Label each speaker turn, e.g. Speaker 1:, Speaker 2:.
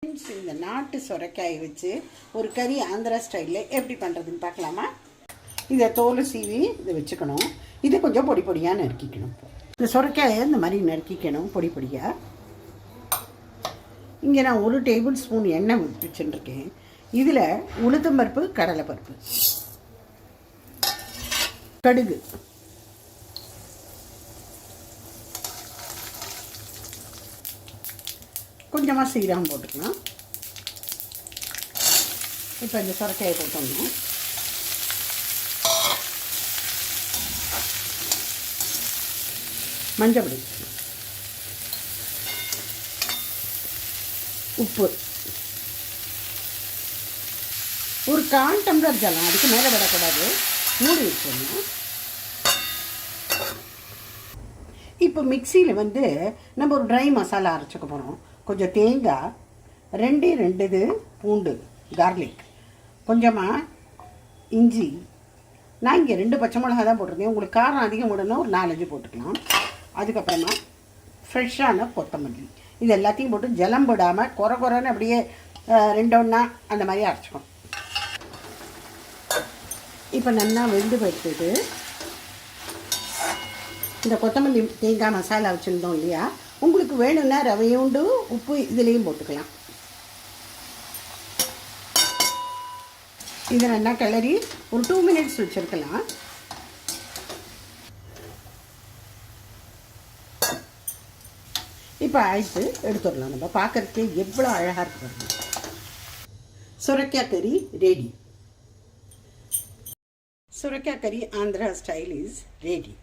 Speaker 1: இந்த நாட்டு சொரைக்காயை வச்சு ஒரு கறி ஆந்திரா ஸ்டைலில் எப்படி பண்ணுறதுன்னு பார்க்கலாமா? இதை தோல் சீவி இதை வச்சுக்கணும். இதை கொஞ்சம் பொடி பொடியாக நறுக்கிக்கணும். இந்த சொரைக்காயை இந்த மாதிரி நறுக்கிக்கணும் பொடி பொடியாக. இங்கே நான் 1 டேபிள் ஸ்பூன் எண்ணெய் வச்சுருக்கேன். இதில் உளுத்தம்பருப்பு, கடலைப்பருப்பு, கடுகு, கொஞ்சமாக சீரகம் போட்டுக்கலாம். இப்போ இந்த சொரைக்காயை போட்டோம்னா மஞ்சள் பொடி, உப்பு, ஒரு 1/4 டம்ளர் ஜலம், அதுக்கு மேலே விடக்கூடாது, மூடி வச்சிடணும். இப்போ மிக்சியில் நம்ம ஒரு ட்ரை மசாலா அரைச்சிக்க போகிறோம். கொஞ்சம் தேங்காய், 2 பூண்டு, கார்லிக், கொஞ்சமாக இஞ்சி, நான் இங்கே 2 பச்சை மிளகா தான் போட்டிருக்கேன். உங்களுக்கு காரம் அதிகம் விடணும், ஒரு 4-5 போட்டுக்கலாம். அதுக்கப்புறமா ஃப்ரெஷ்ஷான கொத்தமல்லி, இது எல்லாத்தையும் போட்டு ஜலம் போடாமல் குறைன்னு அப்படியே 2 ஒன்றா அந்த மாதிரி அரைச்சிக்கணும். இப்போ நல்லா வெந்து போயிட்டு இந்த கொத்தமல்லி தேங்காய் மசாலா வச்சுருந்தோம் இல்லையா, உங்களுக்கு வேணும்னா ரவையுண்டு உப்பு இதுலேயும் போட்டுக்கலாம். இதை நல்லா கிளறி ஒரு 2 மினிட்ஸ் வச்சுருக்கலாம். இப்போ ஆயிடுத்து எடுத்துடலாம். நம்ம பார்க்குறதுக்கு எவ்வளோ அழகாக இருக்கு. சுரைக்காய் கறி ரெடி. சுரைக்காய் கறி ஆந்திரா ஸ்டைல் இஸ் ரெடி.